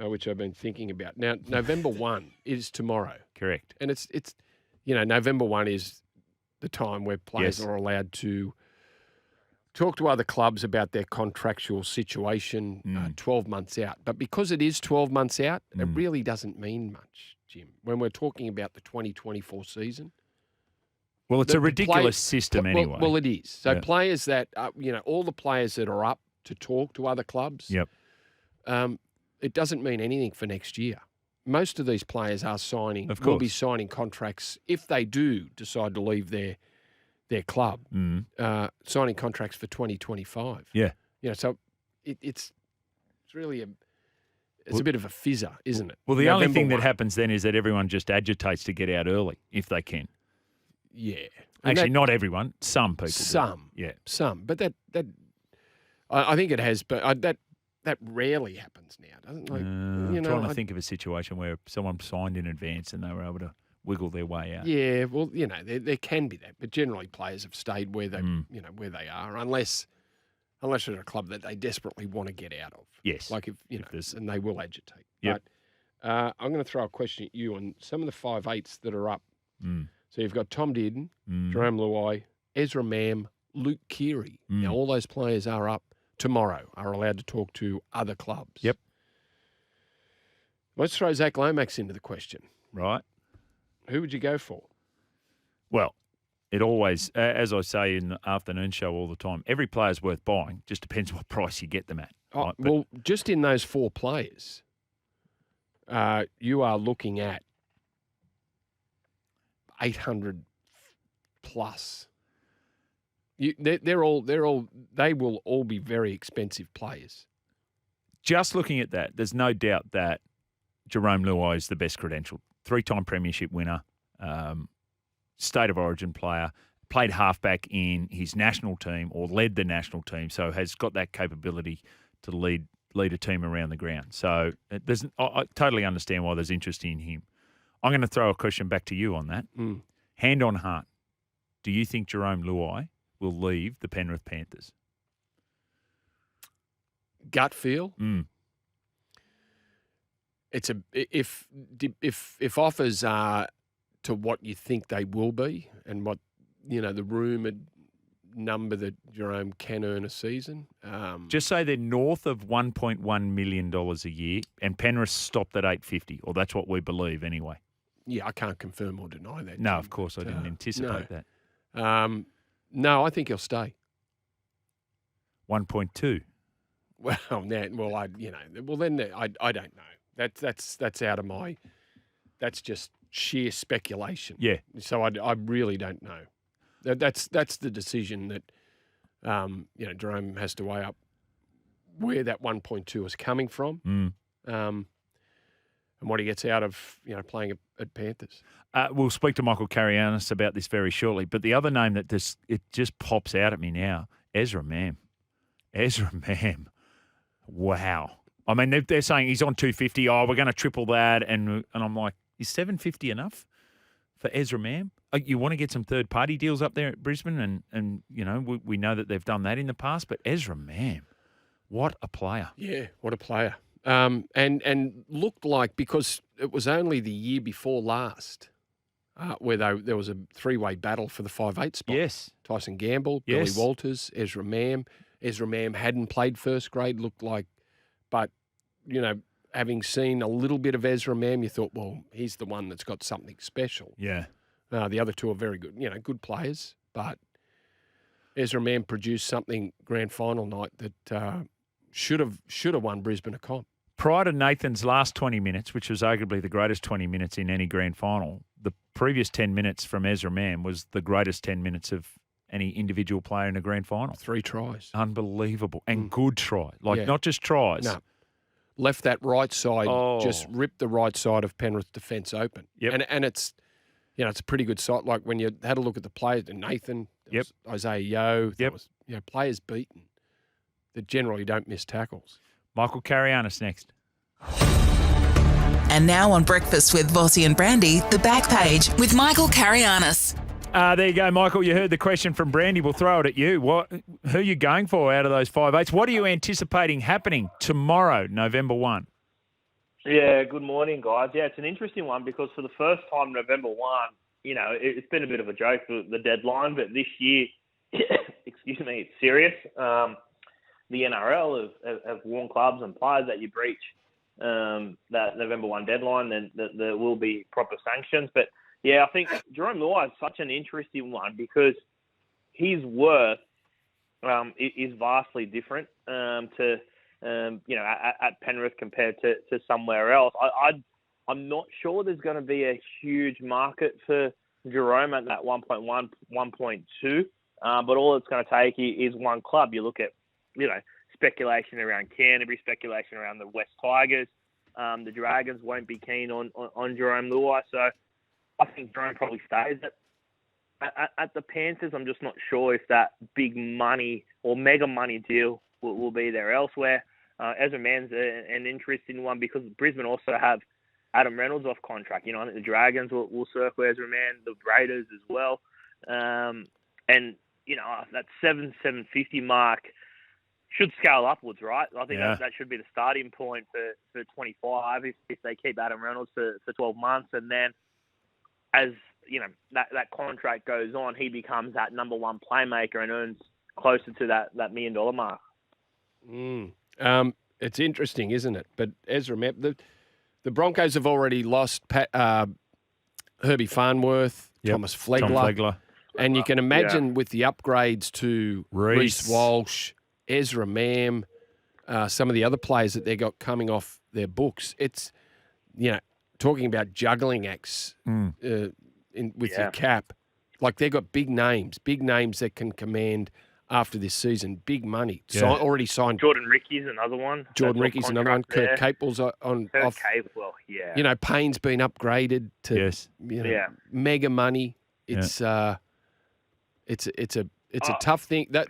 which I've been thinking about. Now, November 1 is tomorrow. Correct. And it's November 1 is the time where players are allowed to talk to other clubs about their contractual situation 12 months out. But because it is 12 months out, it really doesn't mean much, Jim. When we're talking about the 2024 season. Well, it's a ridiculous system anyway. Well, it is. So players that, all the players that are up to talk to other clubs, it doesn't mean anything for next year. Most of these players will be signing contracts if they do decide to leave their club, signing contracts for 2025. Yeah. So it's really a bit of a fizzer, isn't it? Well, the only thing that happens then is that everyone just agitates to get out early if they can. Yeah. Actually, not everyone. Some people. Some. Do. Yeah. Some. But that I think it has, but that rarely happens now, doesn't it? I'm trying to think of a situation where someone signed in advance and they were able to wiggle their way out. Yeah, well, there can be that, but generally players have stayed where they, where they are, unless they're a club that they desperately want to get out of. Yes, like if and they will agitate. Yep. But I'm going to throw a question at you on some of the 5'8" that are up. So you've got Tom Dearden, Jerome Luai, Ezra Mam, Luke Keary. Now all those players are up tomorrow, are allowed to talk to other clubs. Yep. Let's throw Zach Lomax into the question. Right. Who would you go for? Well, it always, as I say in the afternoon show all the time, every player's worth buying. Just depends what price you get them at. Right? Well, just in those four players, you are looking at 800 plus. They will all be very expensive players. Just looking at that, there's no doubt that Jerome Luai is the best credentialed. 3-time premiership winner, state of origin player, played halfback in his national team or led the national team, so has got that capability to lead a team around the ground. So I totally understand why there's interest in him. I'm going to throw a question back to you on that. Hand on heart, do you think Jerome Luai will leave the Penrith Panthers? Gut feel? It's if offers are to what you think they will be and what the rumoured number that Jerome can earn a season. Just say they're north of $1.1 million a year, and Penrith stopped at $850, or that's what we believe anyway. Yeah, I can't confirm or deny that. No, of course I didn't anticipate that. No, I think he'll stay. 1.2. Well, I don't know. That's out of my. That's just sheer speculation. Yeah. So I really don't know. That's the decision that Jerome has to weigh up where that 1.2 is coming from, and what he gets out of playing at Panthers. We'll speak to Michael Carayannis about this very shortly. But the other name that just pops out at me now, Ezra Mam. Ezra Mam. Wow. I mean, they're saying he's on 250. Oh, we're going to triple that. And I'm like, is 750 enough for Ezra Mam? You want to get some third-party deals up there at Brisbane, and we know that they've done that in the past. But Ezra Mam, what a player. Yeah, what a player. And looked like, because it was only the year before last where there was a three-way battle for the 5'8" spot. Yes. Tyson Gamble, Billy Walters, Ezra Mam. Ezra Mam hadn't played first grade, looked like, but, having seen a little bit of Ezra Mam, you thought, well, he's the one that's got something special. Yeah. The other two are very good, good players, but Ezra Mam produced something grand final night that should have won Brisbane a comp. Prior to Nathan's last 20 minutes, which was arguably the greatest 20 minutes in any grand final, the previous 10 minutes from Ezra Mam was the greatest 10 minutes of any individual player in a grand final. 3 tries. Unbelievable. And good try. Not just tries. No. Left that right side, just ripped the right side of Penrith defence open. Yep. And it's, it's a pretty good side. Like when you had a look at the players, Nathan, Isaiah Yeo, there was, players beaten that generally don't miss tackles. Michael Carayannis next. And now on Breakfast with Vossi and Brandy, the back page with Michael Carayannis. There you go, Michael. You heard the question from Brandy. We'll throw it at you. Who are you going for out of those 5'8"? What are you anticipating happening tomorrow, November 1? Yeah, good morning, guys. Yeah, it's an interesting one because for the first time, November 1, it's been a bit of a joke, the deadline, but this year, excuse me, it's serious. The NRL have warned clubs and players that you breach that November 1 deadline, then there will be proper sanctions. But, yeah, I think Jerome Luai is such an interesting one because his worth is vastly different to at Penrith compared to somewhere else. I'm not sure there's going to be a huge market for Jerome at that 1.1, 1.2, but all it's going to take is one club. You look at, speculation around Canterbury, speculation around the West Tigers. The Dragons won't be keen on Jerome Luai, so I think Jerome probably stays at the Panthers. I'm just not sure if that big money or mega money deal will be there elsewhere. Ezra Mann's an interesting one because Brisbane also have Adam Reynolds off contract. I think the Dragons will circle Ezra Mann, the Raiders as well. And that 750 mark should scale upwards, right? I think that should be the starting point for 25 if they keep Adam Reynolds for 12 months. And then as, that contract goes on, he becomes that number one playmaker and earns closer to that $1 million mark. It's interesting, isn't it? But Ezra Mapp, the Broncos have already lost Herbie Farnworth, Thomas Flegler. And you can imagine with the upgrades to Reece Walsh, Ezra Mam, some of the other players that they got coming off their books, it's, talking about juggling acts with your cap. Like they've got big names that can command after this season, big money. Already signed. Jordan Ricky's another one. Kirk Capewell's on. Kirk off. Capewell, yeah. Payne's been upgraded to mega money. It's a tough thing that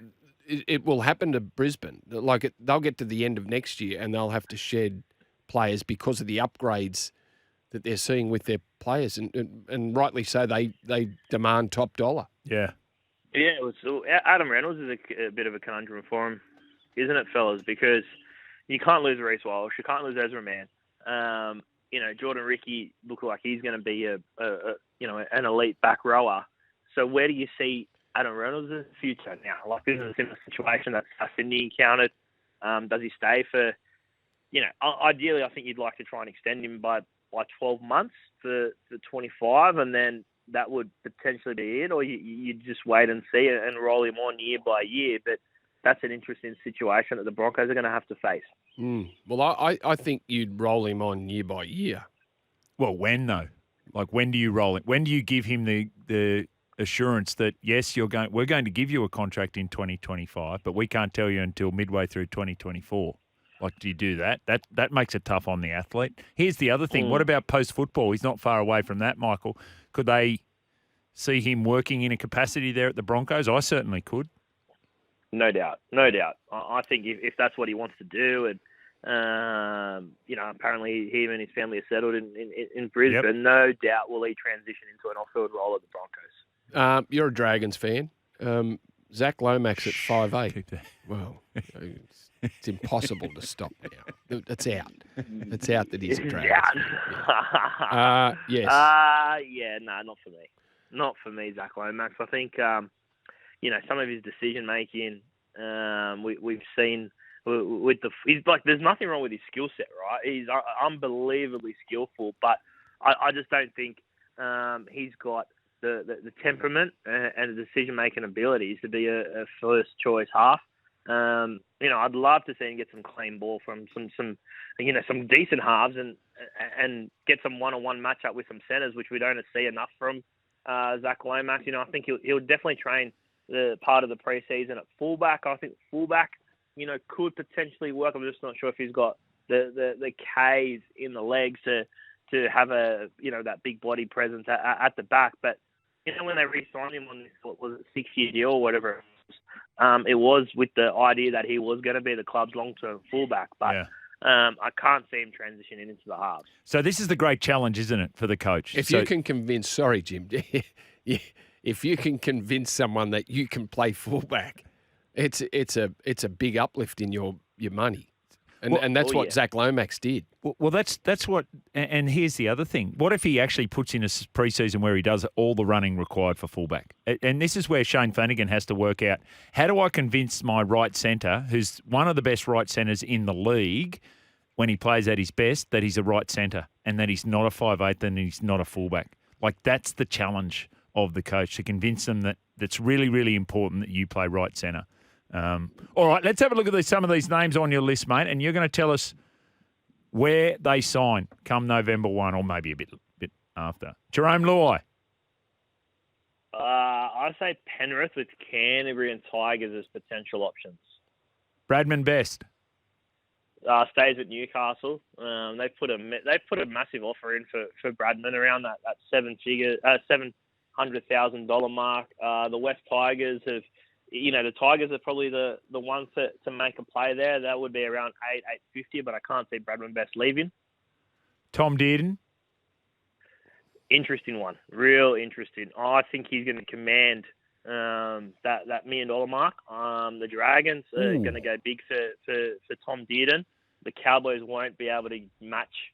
it will happen to Brisbane. Like they'll get to the end of next year and they'll have to shed players because of the upgrades that they're seeing with their players, and rightly so. They demand top dollar. Yeah. Yeah, Adam Reynolds is a bit of a conundrum for him, isn't it, fellas? Because you can't lose Reece Walsh, you can't lose Ezra Mann. Jordan Ricky looks like he's going to be an elite back rower. So where do you see Adam Reynolds in the future now? Like this is a similar situation that Sydney encountered. Does he stay for? Ideally, I think you'd like to try and extend him by 12 months for 25, and then that would potentially be it, or you just wait and see and roll him on year by year. But that's an interesting situation that the Broncos are going to have to face. Well, I think you'd roll him on year by year. Well, when though? Like when do you roll it? When do you give him the assurance that yes, we're going to give you a contract in 2025, but we can't tell you until midway through 2024? Like, do you do that? That makes it tough on the athlete. Here's the other thing. What about post-football? He's not far away from that, Michael. Could they see him working in a capacity there at the Broncos? I certainly could. No doubt. I think if that's what he wants to do, and apparently him and his family are settled in Brisbane, no doubt will he transition into an off-field role at the Broncos. You're a Dragons fan. Zach Lomax at 5'8". Well, it's impossible to stop now. It's out. It's out that he's a Dragons fan. Yes. Not for me. Not for me, Zach Lomax. I think, some of his decision making, we've seen he's like, there's nothing wrong with his skill set, right? He's unbelievably skillful, but I just don't think he's got the temperament and the decision-making abilities to be a first-choice half. I'd love to see him get some clean ball from some decent halves and get some one-on-one matchup with some centres, which we don't see enough from Zach Lomax. I think he'll definitely train the part of the preseason at fullback. I think fullback, could potentially work. I'm just not sure if he's got the K's in the legs to have that big body presence at the back. But when they re-signed him on this, what was it, 6-year deal or whatever, it was with the idea that he was going to be the club's long-term fullback. But I can't see him transitioning into the halves. So this is the great challenge, isn't it, for the coach? If you can convince, sorry, Jim, if you can convince someone that you can play fullback, it's a big uplift in your money. And that's what Zach Lomax did. Well, that's what. And here's the other thing: what if he actually puts in a preseason where he does all the running required for fullback? And this is where Shane Flanagan has to work out: how do I convince my right centre, who's one of the best right centres in the league, when he plays at his best, that he's a right centre and that he's not a 5'8" and he's not a fullback? Like, that's the challenge of the coach, to convince them that that's really, really important that you play right centre. All right, let's have a look at some of these names on your list, mate, and you're going to tell us where they sign come November 1, or maybe a bit after. Jerome Luai. I say Penrith with Canterbury and Tigers as potential options. Bradman Best. Stays at Newcastle. They put a massive offer in for Bradman around that $700,000 mark. The West Tigers have, the Tigers are probably the ones to make a play there. That would be around $850, but I can't see Bradman Best leaving. Tom Dearden. Interesting one, real interesting. I think he's going to command that $1 million mark. The Dragons are going to go big for Tom Dearden. The Cowboys won't be able to match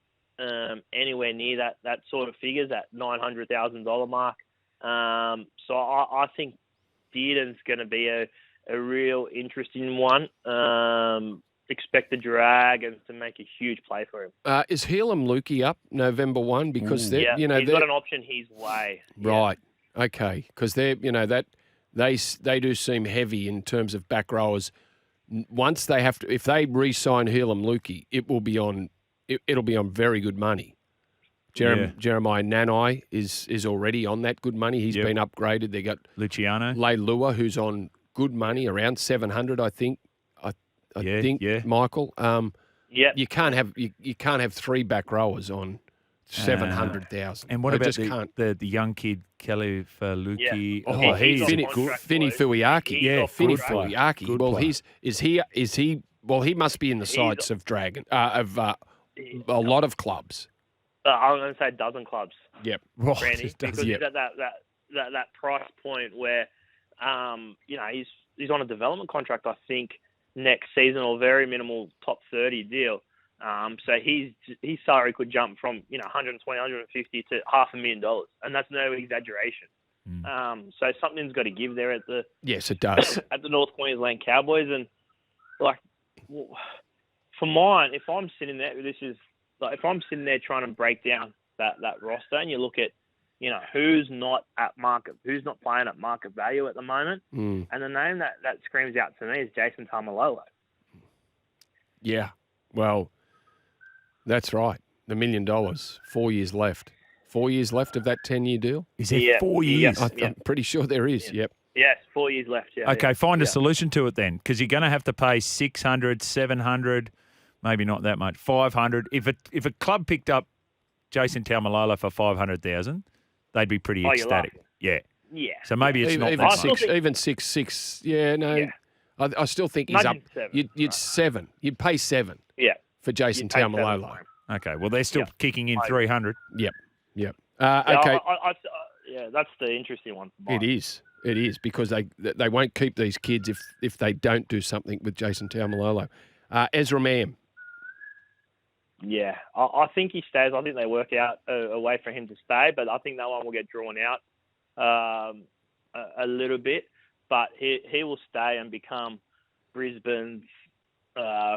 anywhere near that sort of figures, that $900,000 mark. So I think Dearden's going to be a real interesting one. Expect the Dragons to make a huge play for him. Is Helam Lukey up November 1? Because he's got an option his way. Right. Yeah. Okay. Because they're that they do seem heavy in terms of back rowers. Once they have to, if they re-sign Helam Lukey, it'll be on very good money. Jeremiah Nanai is already on that good money. He's been upgraded. They got Luciano Leilua, who's on good money, around 700, I think. I think Michael. You can't have three back rowers on 700,000. And what about the young kid Kelly Faluki? Yeah. He's Finny Fuiaki. Finny Fuiaki. Well, he must be in the sights of a lot of clubs. I'm going to say a dozen clubs. Yep. Brandy, because he's at that price point where, he's on a development contract, I think, next season, or very minimal top 30 deal. So his salary could jump from 120, 150 to $500,000, and that's no exaggeration. So something's got to give there at the it does at the North Queensland Cowboys, and for mine, if I'm sitting there, if I'm sitting there trying to break down that roster, and you look at who's not playing at market value at the moment, and the name that screams out to me is Jason Tamalolo. Yeah, well, that's right. The $1 million, 4 years left. 4 years left of that 10-year deal? Is there 4 years? I'm pretty sure there is, Yep. Yes, 4 years left, Okay, find a solution to it then, because you're going to have to pay $600, $700, maybe not that much, $500. If a club picked up Jason Taumalolo for $500,000, they'd be pretty ecstatic. Yeah. So maybe it's not that much. Even six. Yeah, no. Yeah. I still think he's up. You'd $7. You'd pay $7. Yeah. For Jason Taumalolo. Okay. Well, they're still kicking in $300. Yep. Okay. That's the interesting one. It is because they won't keep these kids if they don't do something with Jason Taumalolo. Ezra Mam. Yeah, I think he stays. I think they work out a way for him to stay, but I think that one will get drawn out a little bit. But he will stay and become Brisbane's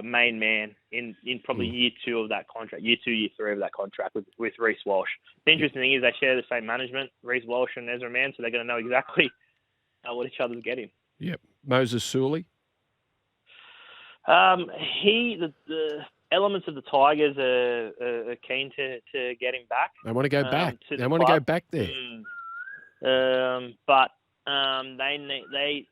main man in probably year 2 of that contract, year 2, year 3 of that contract with Reece Walsh. The interesting thing is they share the same management, Reece Walsh and Ezra Mam, so they're going to know exactly what each other's getting. Yep. Moses Suley? The elements of the Tigers are keen to get him back. They want to go back. They want to go back there. But they've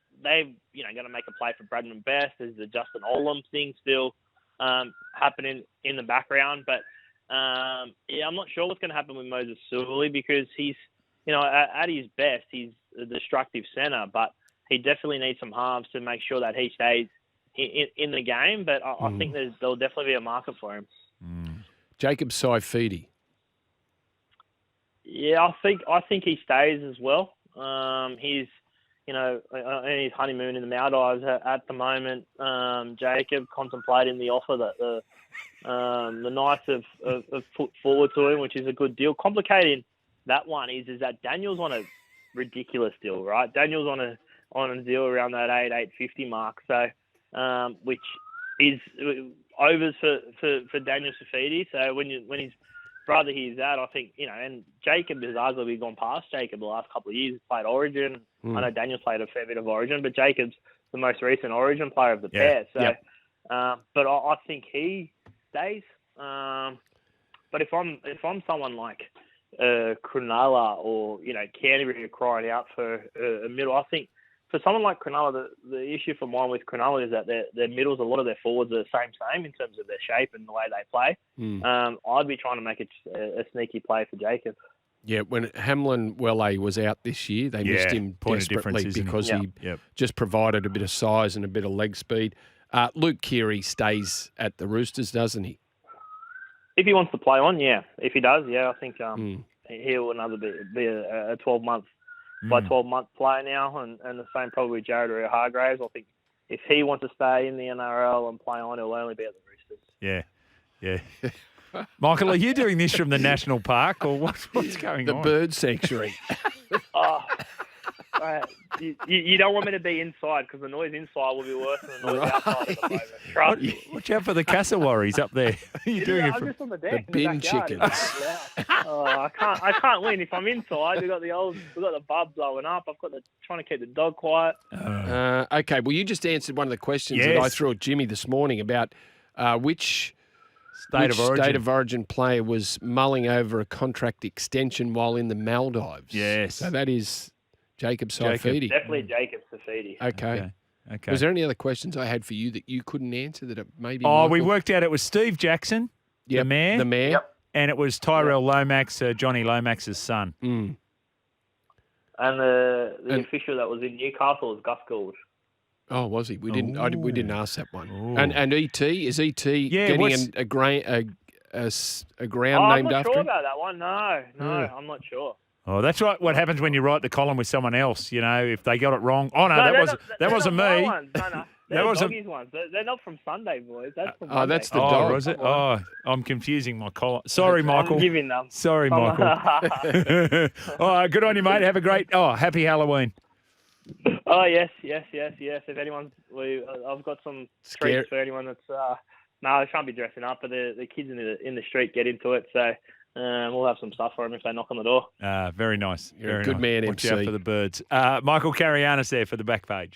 going to make a play for Bradman Best. There's the Justin Olam thing still happening in the background. But I'm not sure what's going to happen with Moses Suley, because he's at his best he's a destructive centre, but he definitely needs some halves to make sure that he stays in the game. But I think there'll definitely be a market for him. Jacob Saifidi. Yeah, I think he stays as well. He's in his honeymoon in the Maldives at the moment. Jacob contemplating the offer that the Knights have put forward to him, which is a good deal. Complicating that one is that Daniel's on a ridiculous deal, right? Daniel's on a deal around that 850 mark, so which is overs for Daniel Safidi. So when his brother hears that, I think, and Jacob has arguably gone past Jacob the last couple of years. He's played Origin. I know Daniel's played a fair bit of Origin, but Jacob's the most recent Origin player of the pair. So, but I think he stays. But if I'm someone like Cronulla or Canterbury are crying out for a middle, I think for someone like Cronulla, the issue for mine with Cronulla is that their middles, a lot of their forwards are the same in terms of their shape and the way they play. I'd be trying to make a sneaky play for Jacob. Yeah, when Hamlin Welle was out this year, they missed him desperately because he just provided a bit of size and a bit of leg speed. Luke Keary stays at the Roosters, doesn't he? If he wants to play on, yeah. If he does, yeah, I think he'll be a 12-month by 12-month player now, and the same probably with Jared or Hargraves. I think if he wants to stay in the NRL and play on, he'll only be at the Roosters. Yeah. Michael, are you doing this from the National Park or what's going on? The bird sanctuary. You don't want me to be inside because the noise inside will be worse than the noise outside at the moment. Trust me. Watch out for the cassowaries up there. I'm just on the deck. The bin chickens. I can't win if I'm inside. We've got the bub blowing up. I've got trying to keep the dog quiet. Okay, well, you just answered one of the questions that I threw at Jimmy this morning about which State of Origin player was mulling over a contract extension while in the Maldives. Yes. So that is Jacob Saifidi. Definitely Jacob Saifidi. Okay. Was there any other questions I had for you that you couldn't answer that maybe? We worked out it was Steve Jackson, the mayor. The mayor. Yep. And it was Tyrell Lomax, Johnny Lomax's son. Mm. And the official that was in Newcastle was Gus Gould. Oh, was he? We didn't ask that one. Ooh. And ET, is ET getting a ground named after him? I'm not sure about that one. No, I'm not sure. Oh, that's right. What happens when you write the column with someone else? If they got it wrong. Oh no, that wasn't me. No, that wasn't Doggies ones. They're not from Sunday, boys. That's from Monday. That's the dog. Was it? Oh, I'm confusing my column. Sorry, Michael. I'm giving them. Sorry, Michael. All right, good on you, mate. Have a great. Happy Halloween. Oh yes. If anyone's, I've got some treats for anyone that's. No, they can't be dressing up, but the kids in the street get into it. So we'll have some stuff for them if they knock on the door. Very nice. You're a good man, Watch MC. out for the birds. Michael Carayannis there for the back page.